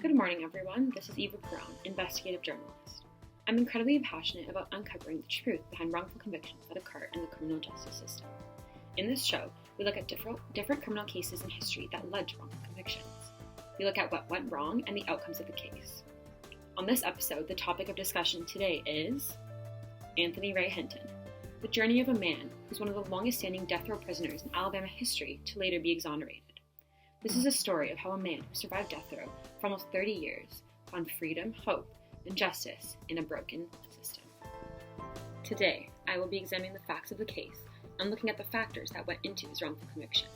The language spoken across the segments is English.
Good morning, everyone. This is Eva Paron, investigative journalist. I'm incredibly passionate about uncovering the truth behind wrongful convictions that occur in the criminal justice system. In this show, we look at different criminal cases in history that led to wrongful convictions. We look at what went wrong and the outcomes of the case. On this episode, the topic of discussion today is Anthony Ray Hinton, the journey of a man who's one of the longest-standing death row prisoners in Alabama history to later be exonerated. This is a story of how a man who survived death row for almost 30 years found freedom, hope, and justice in a broken system. Today, I will be examining the facts of the case and looking at the factors that went into his wrongful conviction.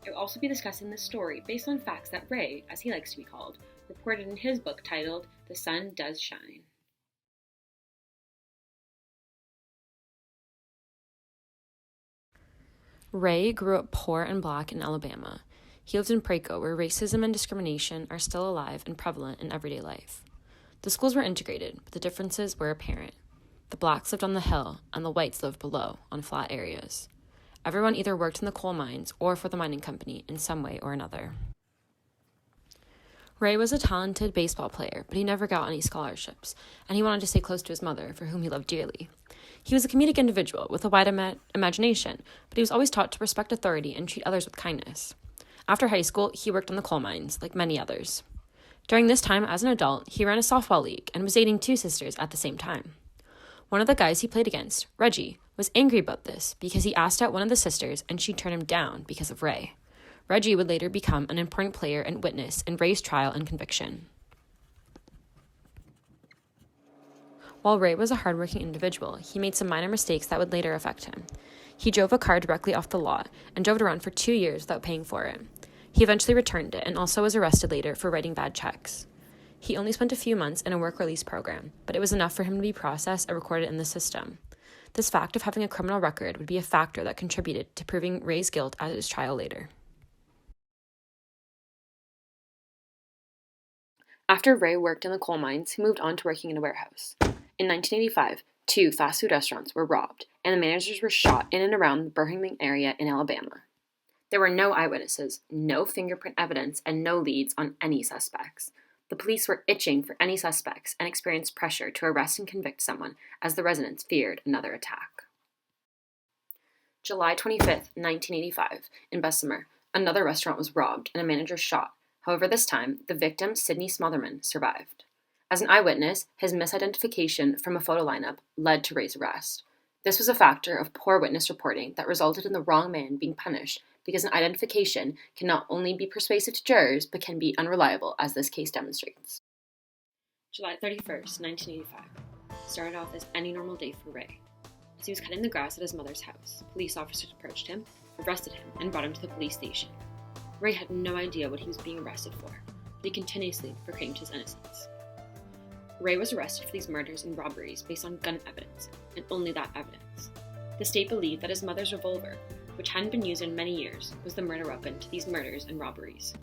I will also be discussing this story based on facts that Ray, as he likes to be called, reported in his book titled The Sun Does Shine. Ray grew up poor and black in Alabama. He lived in Praco, where racism and discrimination are still alive and prevalent in everyday life. The schools were integrated, but the differences were apparent. The blacks lived on the hill, and the whites lived below, on flat areas. Everyone either worked in the coal mines or for the mining company in some way or another. Ray was a talented baseball player, but he never got any scholarships, and he wanted to stay close to his mother, for whom he loved dearly. He was a comedic individual with a wide imagination, but he was always taught to respect authority and treat others with kindness. After high school, he worked on the coal mines, like many others. During this time, as an adult, he ran a softball league and was dating two sisters at the same time. One of the guys he played against, Reggie, was angry about this because he asked out one of the sisters and she turned him down because of Ray. Reggie would later become an important player and witness in Ray's trial and conviction. While Ray was a hardworking individual, he made some minor mistakes that would later affect him. He drove a car directly off the lot and drove it around for 2 years without paying for it. He eventually returned it and also was arrested later for writing bad checks. He only spent a few months in a work release program, but it was enough for him to be processed and recorded in the system. This fact of having a criminal record would be a factor that contributed to proving Ray's guilt at his trial later. After Ray worked in the coal mines, he moved on to working in a warehouse. In 1985, 2 fast food restaurants were robbed, and the managers were shot in and around the Birmingham area in Alabama. There were no eyewitnesses, no fingerprint evidence, and no leads on any suspects. The police were itching for any suspects and experienced pressure to arrest and convict someone as the residents feared another attack. July 25, 1985, in Bessemer, another restaurant was robbed and a manager shot. However, this time, the victim, Sidney Smotherman, survived. As an eyewitness, his misidentification from a photo lineup led to Ray's arrest. This was a factor of poor witness reporting that resulted in the wrong man being punished because an identification can not only be persuasive to jurors, but can be unreliable, as this case demonstrates. July 31st, 1985, started off as any normal day for Ray. As he was cutting the grass at his mother's house, police officers approached him, arrested him, and brought him to the police station. Ray had no idea what he was being arrested for, but he continuously proclaimed his innocence. Ray was arrested for these murders and robberies based on gun evidence, and only that evidence. The state believed that his mother's revolver, which hadn't been used in many years, was the murder weapon to these murders and robberies.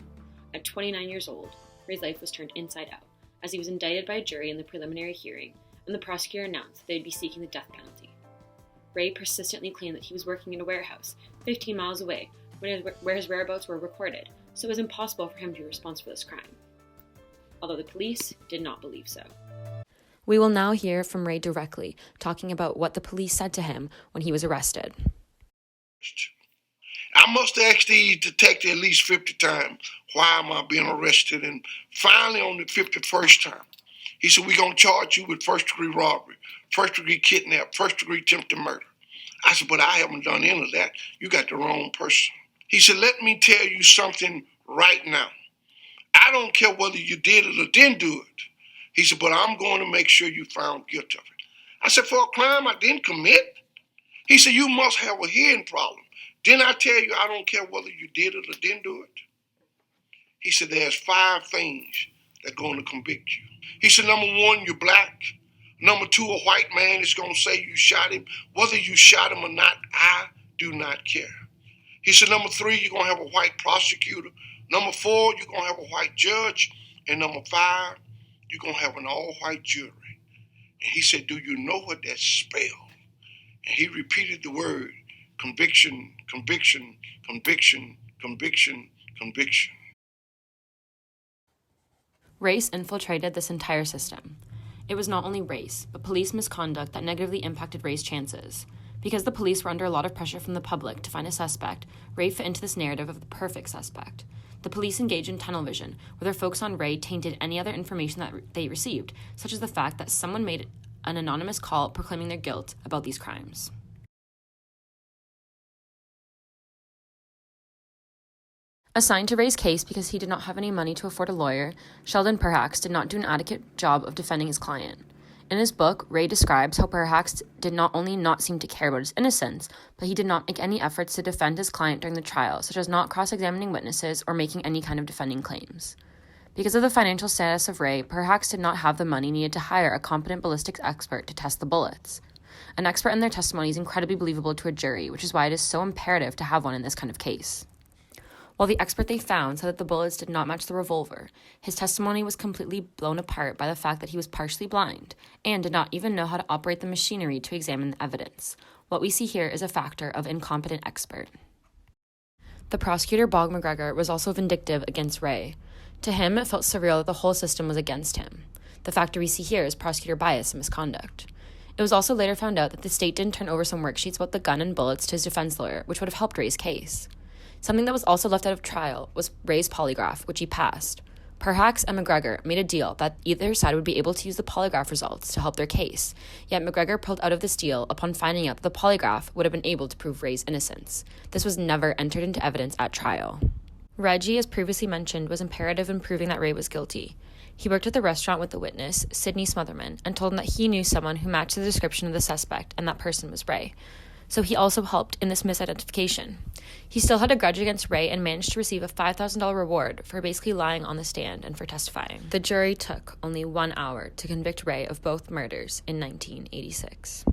At 29 years old, Ray's life was turned inside out, as he was indicted by a jury in the preliminary hearing, and the prosecutor announced that they would be seeking the death penalty. Ray persistently claimed that he was working in a warehouse 15 miles away, where his whereabouts were recorded, so it was impossible for him to be responsible for this crime. Although the police did not believe so. We will now hear from Ray directly, talking about what the police said to him when he was arrested. I must ask these detectives at least 50 times, why am I being arrested? And finally, on the 51st time, he said, we're going to charge you with first-degree robbery, first-degree kidnap, first-degree attempted murder. I said, but I haven't done any of that. You got the wrong person. He said, let me tell you something right now. I don't care whether you did it or didn't do it. He said, but I'm going to make sure you found guilty of it. I said, for a crime I didn't commit? He said, you must have a hearing problem. Didn't I tell you I don't care whether you did it or didn't do it? He said, there's 5 things that are going to convict you. He said, number 1, you're black. Number 2, a white man is going to say you shot him. Whether you shot him or not, I do not care. He said, number 3, you're going to have a white prosecutor. Number 4, you're going to have a white judge. And number 5, you're going to have an all-white jury. And he said, do you know what that spells? And he repeated the word, conviction, conviction, conviction, conviction, conviction. Race infiltrated this entire system. It was not only race, but police misconduct that negatively impacted Ray's chances. Because the police were under a lot of pressure from the public to find a suspect, Ray fit into this narrative of the perfect suspect. The police engaged in tunnel vision, where their focus on Ray tainted any other information that they received, such as the fact that someone made an anonymous call proclaiming their guilt about these crimes. Assigned to Ray's case because he did not have any money to afford a lawyer, Sheldon Perhacs did not do an adequate job of defending his client. In his book, Ray describes how Perhacs did not only not seem to care about his innocence, but he did not make any efforts to defend his client during the trial, such as not cross-examining witnesses or making any kind of defending claims. Because of the financial status of Ray, Perhacs did not have the money needed to hire a competent ballistics expert to test the bullets. An expert in their testimony is incredibly believable to a jury, which is why it is so imperative to have one in this kind of case. While the expert they found said that the bullets did not match the revolver, his testimony was completely blown apart by the fact that he was partially blind and did not even know how to operate the machinery to examine the evidence. What we see here is a factor of incompetent expert. The prosecutor, Bob McGregor, was also vindictive against Ray. To him, it felt surreal that the whole system was against him. The factor we see here is prosecutor bias and misconduct. It was also later found out that the state didn't turn over some worksheets about the gun and bullets to his defense lawyer, which would have helped Ray's case. Something that was also left out of trial was Ray's polygraph, which he passed. Perhacs and McGregor made a deal that either side would be able to use the polygraph results to help their case, yet McGregor pulled out of this deal upon finding out that the polygraph would have been able to prove Ray's innocence. This was never entered into evidence at trial. Reggie, as previously mentioned, was imperative in proving that Ray was guilty. He worked at the restaurant with the witness, Sydney Smotherman, and told him that he knew someone who matched the description of the suspect, and that person was Ray. So he also helped in this misidentification. He still had a grudge against Ray and managed to receive a $5,000 reward for basically lying on the stand and for testifying. The jury took only 1 hour to convict Ray of both murders in 1986.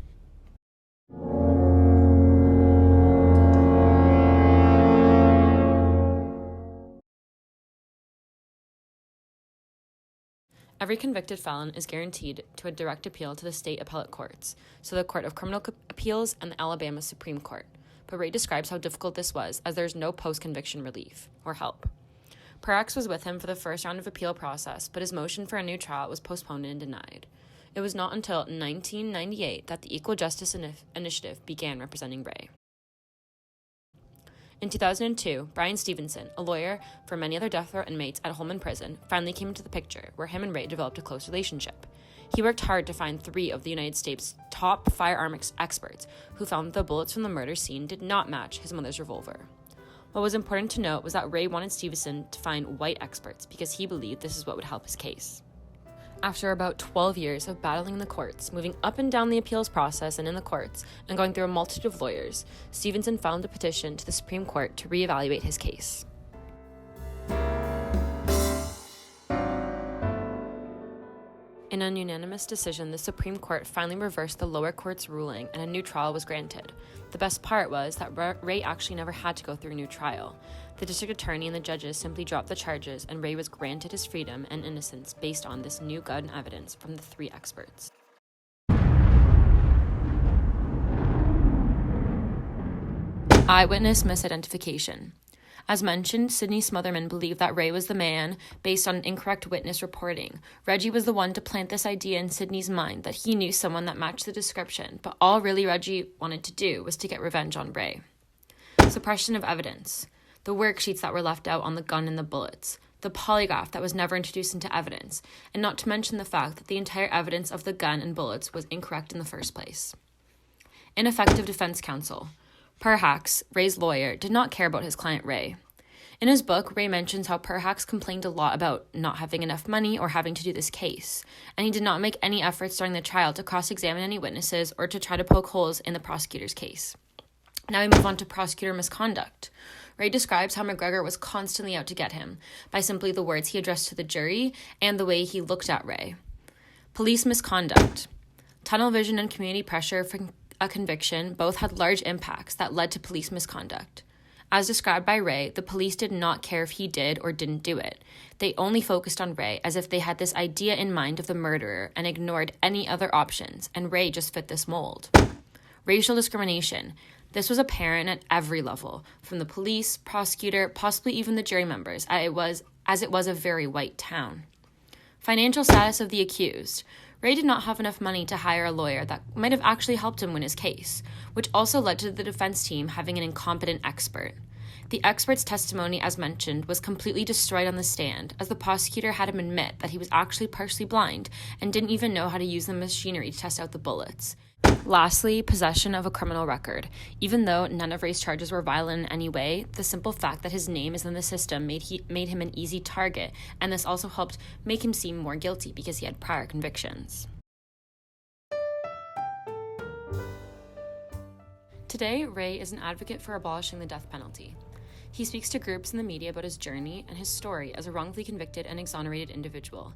Every convicted felon is guaranteed to a direct appeal to the state appellate courts, so the Court of Criminal Appeals and the Alabama Supreme Court. But Ray describes how difficult this was, as there is no post-conviction relief or help. Perhacs was with him for the first round of appeal process, but his motion for a new trial was postponed and denied. It was not until 1998 that the Equal Justice Initiative began representing Ray. In 2002, Brian Stevenson, a lawyer for many other death row inmates at Holman Prison, finally came into the picture, where him and Ray developed a close relationship. He worked hard to find 3 of the United States' top firearm experts, who found that the bullets from the murder scene did not match his mother's revolver. What was important to note was that Ray wanted Stevenson to find white experts because he believed this is what would help his case. After about 12 years of battling in the courts, moving up and down the appeals process and in the courts, and going through a multitude of lawyers, Stevenson filed a petition to the Supreme Court to reevaluate his case. In a unanimous decision, the Supreme Court finally reversed the lower court's ruling and a new trial was granted. The best part was that Ray actually never had to go through a new trial. The district attorney and the judges simply dropped the charges, and Ray was granted his freedom and innocence based on this new gun evidence from the 3 experts. Eyewitness misidentification. As mentioned, Sydney Smotherman believed that Ray was the man based on incorrect witness reporting. Reggie was the one to plant this idea in Sydney's mind that he knew someone that matched the description, but all really Reggie wanted to do was to get revenge on Ray. Suppression of evidence. The worksheets that were left out on the gun and the bullets. The polygraph that was never introduced into evidence, and not to mention the fact that the entire evidence of the gun and bullets was incorrect in the first place. Ineffective defense counsel. Perhacs, Ray's lawyer, did not care about his client Ray. In his book, Ray mentions how Perhacs complained a lot about not having enough money or having to do this case, and he did not make any efforts during the trial to cross-examine any witnesses or to try to poke holes in the prosecutor's case. Now we move on to prosecutor misconduct. Ray describes how McGregor was constantly out to get him by simply the words he addressed to the jury and the way he looked at Ray. Police misconduct. Tunnel vision and community pressure for a conviction both had large impacts that led to police misconduct. As described by Ray, the police did not care if he did or didn't do it. They only focused on Ray as if they had this idea in mind of the murderer and ignored any other options, and Ray just fit this mold. Racial discrimination. This was apparent at every level, from the police, prosecutor, possibly even the jury members, as it was a very white town. Financial status of the accused. Ray did not have enough money to hire a lawyer that might have actually helped him win his case, which also led to the defense team having an incompetent expert. The expert's testimony, as mentioned, was completely destroyed on the stand, as the prosecutor had him admit that he was actually partially blind and didn't even know how to use the machinery to test out the bullets. Lastly, possession of a criminal record. Even though none of Ray's charges were violent in any way, the simple fact that his name is in the system made him an easy target, and this also helped make him seem more guilty because he had prior convictions. Today, Ray is an advocate for abolishing the death penalty. He speaks to groups in the media about his journey and his story as a wrongfully convicted and exonerated individual.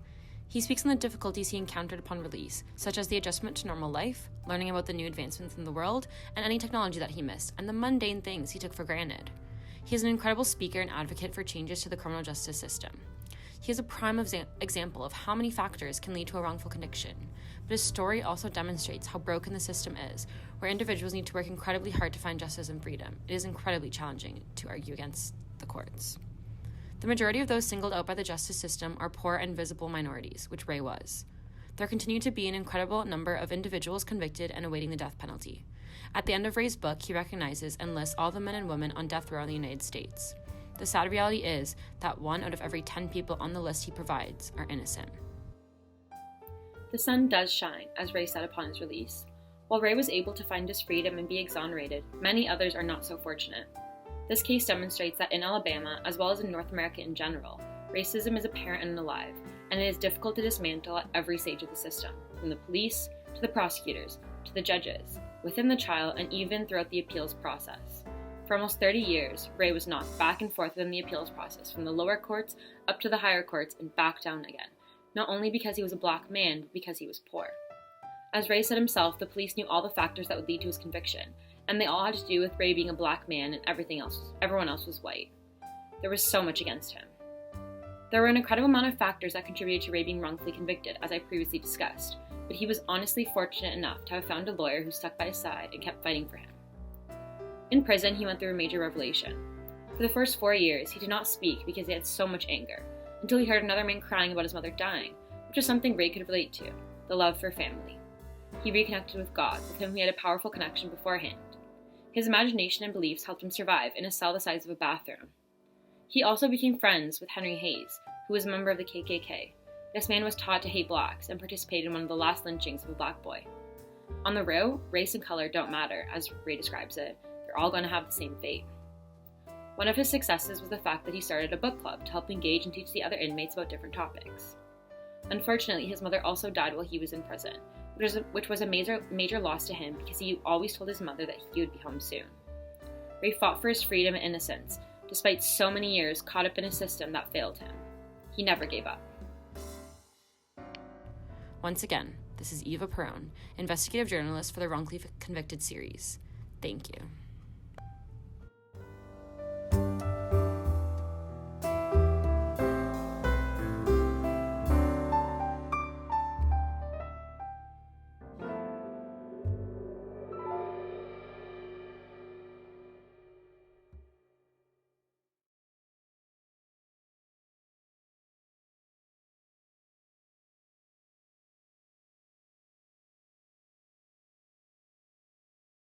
He speaks on the difficulties he encountered upon release, such as the adjustment to normal life, learning about the new advancements in the world, and any technology that he missed, and the mundane things he took for granted. He is an incredible speaker and advocate for changes to the criminal justice system. He is a prime example of how many factors can lead to a wrongful conviction, but his story also demonstrates how broken the system is, where individuals need to work incredibly hard to find justice and freedom. It is incredibly challenging to argue against the courts. The majority of those singled out by the justice system are poor and visible minorities, which Ray was. There continue to be an incredible number of individuals convicted and awaiting the death penalty. At the end of Ray's book, he recognizes and lists all the men and women on death row in the United States. The sad reality is that 1 out of every 10 people on the list he provides are innocent. The sun does shine, as Ray said upon his release. While Ray was able to find his freedom and be exonerated, many others are not so fortunate. This case demonstrates that in Alabama, as well as in North America in general, racism is apparent and alive, and it is difficult to dismantle at every stage of the system, from the police, to the prosecutors, to the judges, within the trial, and even throughout the appeals process. For almost 30 years, Ray was knocked back and forth within the appeals process, from the lower courts up to the higher courts and back down again, not only because he was a black man, but because he was poor. As Ray said himself, the police knew all the factors that would lead to his conviction, and they all had to do with Ray being a black man and everyone else was white. There was so much against him. There were an incredible amount of factors that contributed to Ray being wrongfully convicted, as I previously discussed, but he was honestly fortunate enough to have found a lawyer who stuck by his side and kept fighting for him. In prison, he went through a major revelation. For the first 4 years, he did not speak because he had so much anger, until he heard another man crying about his mother dying, which was something Ray could relate to, the love for family. He reconnected with God, with whom he had a powerful connection beforehand. His imagination and beliefs helped him survive in a cell the size of a bathroom. He also became friends with Henry Hayes, who was a member of the KKK. This man was taught to hate blacks and participated in one of the last lynchings of a black boy. On the row, race and color don't matter, as Ray describes it. They're all going to have the same fate. One of his successes was the fact that he started a book club to help engage and teach the other inmates about different topics. Unfortunately, his mother also died while he was in prison, which was a major loss to him because he always told his mother that he would be home soon. Ray fought for his freedom and innocence, despite so many years caught up in a system that failed him. He never gave up. Once again, this is Eva Paron, investigative journalist for the Wrongfully Convicted series. Thank you.